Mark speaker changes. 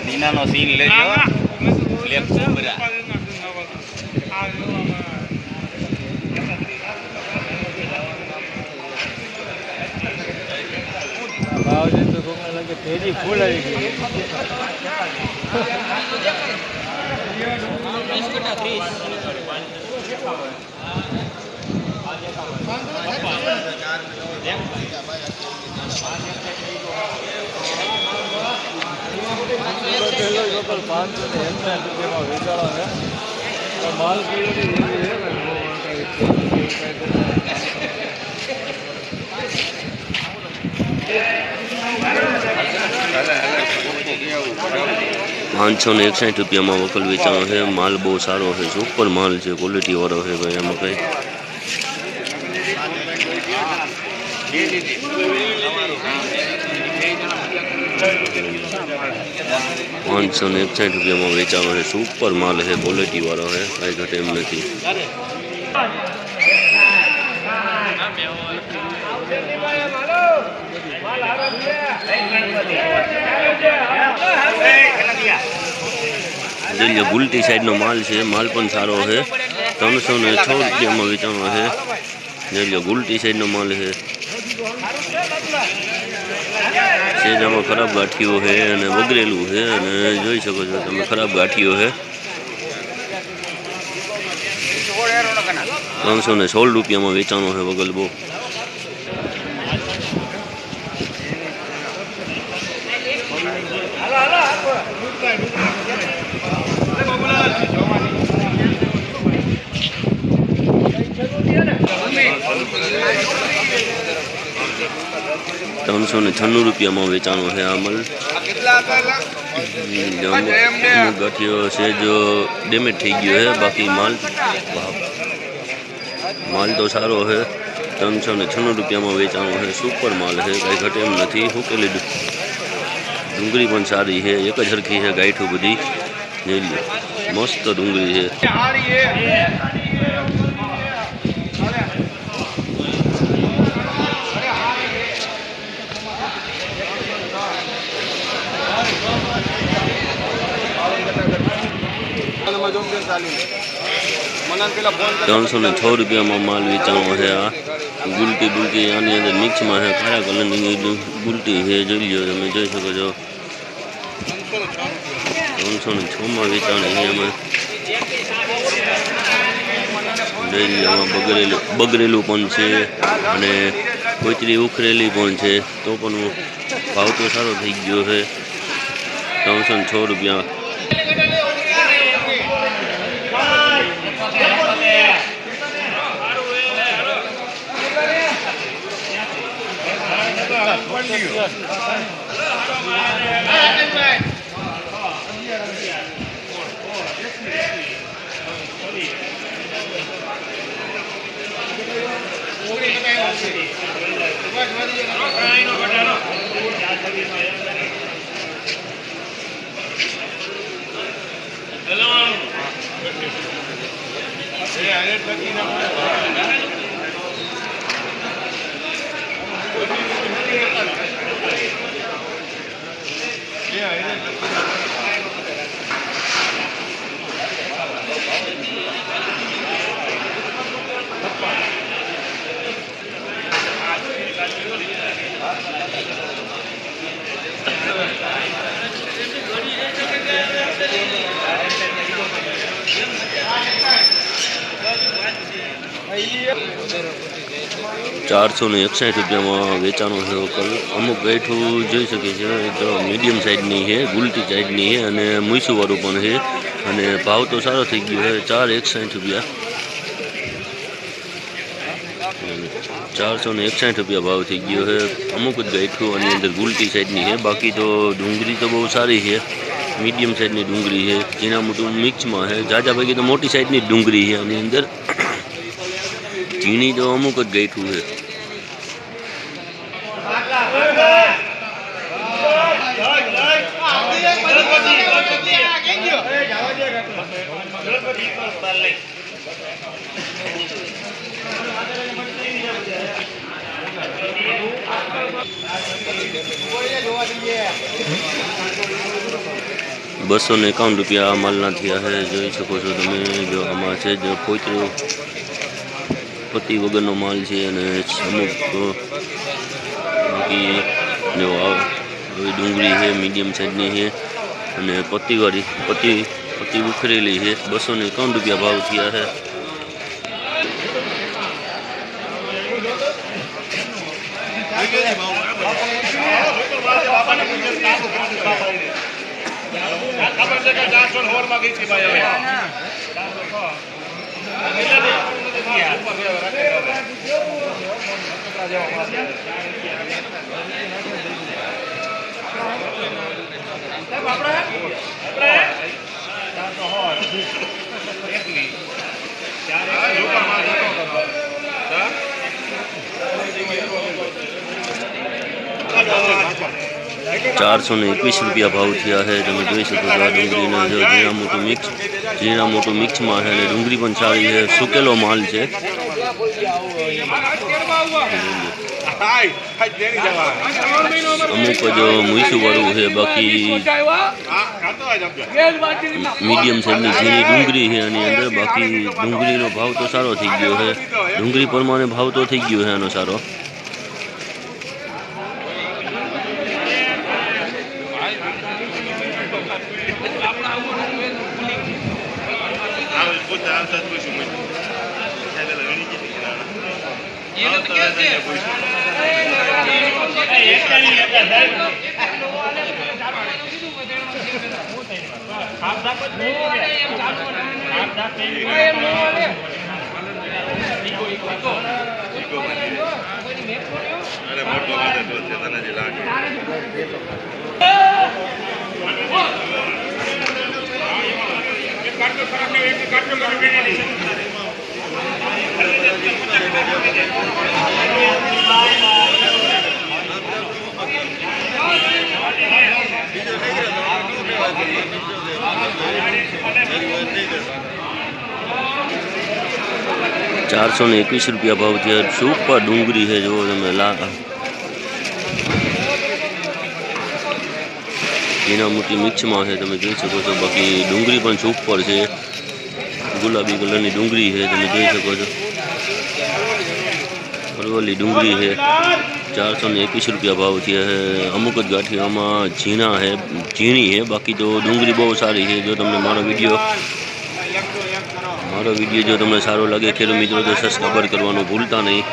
Speaker 1: દીનાનો scene લેજો લેપ બરા
Speaker 2: ભાવ છે તો કોકને લાગે તેજી ફૂલ આવી ગઈ 500 રૂપિયામાં વેચાણો છે માલ ₹561 में वकल वेचाणो है। माल बहुत सारो है, सुपर माल है, क्वॉलिटी वालो है भाई। आम कई 561 में वेचाणो है, सुपर माल है, क्वॉलिटी वालो है, कई घटे एम नहीं। गुलटी साइड नो माल है, माल पण सारो है। 306 रुपया में वेचाणो है। गुलटी साइड नो माल है। सेजामा खराब गाठियों है अने बगड़ेलू है अने जोई सको छो तमे खराब गाठियों है। 316 रुपया में वेचाणो है वगलबो। ₹396 में वेचाणो है। आमल गाठियों से जो डेमेज थी गयो है, बाकी माल तो सारो है। 396 में वेचाणो है, सुपर माल है, कई घटे एम नहीं। हुकेली डूंगरी पण सारी है, एक ज हरखी है गाठू बधी। मस्त डूंगरी है। 306 रुपया में माल वेचाणो है। आ गुलटी बुलटी आनी अंदर मिक्स में है, काला कलर की गुलटी है, जो लो તમે જોઈ શકો છો। 306 में वेचाणी है। बगड़ेलू पण छे अने कोचरी उखरेली पण छे, तो पण भाव तो सारो थई गयो है। 306 रुपया। ₹461 में वेचाणो है। वकल अमुक गाठू जोई शके छे, जो मीडियम साइडनी है, गुलटी साइडनी है अने मूसू वाळुं पण है अने भाव तो सारो थई गयो है। 461 रुपया। 461 रुपया भाव थी गयो है। अमुक ज गाठू अने अंदर गुलटी साइडनी है, बाकी तो डूंगरी तो बहुत सारी है, मीडियम साइडनी डूंगरी है, जीना मोटू मिक्स में है। जाजा भागी तो मोटी साइडनी डूंगरी है अने अंदर चीनी तो अमुक ज गाठू है। ₹251 આ માલના થયા છે, જોઈ શકો છો તમે। જો આમાં છે જો પોતરો પત્તી વગરનો માલ છે અને અમુક બાકી જો આવી ડુંગળી છે મીડિયમ સાઈઝની છે અને પત્તીવાળી પત્તી ઉખરેલી છે। ₹251 ભાવ થયા છે। ₹421 ભાવ થયા છે। તમે જોઈ શકો છો આ ડુંગળીને જો ઝીણા મોટું મિક્સમાં છે અને ડુંગળી પણ સારી છે, સુકેલો માલ છે। અમુક જો મૂસું વાળું છે, બાકી મીડિયમ સાઈઝની ઝીણી ડુંગળી છે આની અંદર। બાકી ડુંગળીનો ભાવ તો સારો થઈ ગયો છે, ડુંગળી પ્રમાણે ભાવ તો થઈ ગયો છે આનો સારો। ₹421 ભાવ થયા। સુપર ડુંગળી છે, જો તમે ઝીણા મોટી મિક્સમાં છે, તમે જોઈ શકો છો। બાકી ડુંગળી પણ સુપર છે, ગુલાબી કલરની ડુંગળી છે, તમે જોઈ શકો છો। અરવલ્લી ડુંગળી છે, ₹421 ભાવ થયા છે। અમુક જ ગાંઠિયામાં ઝીણી છે, બાકી તો ડુંગળી બહુ સારી છે। જો તમને મારો વિડીયો જો તમને સારો લાગે ખેડૂત મિત્રો તો સબસ્ક્રાઈબર કરવાનું ભૂલતા નહીં।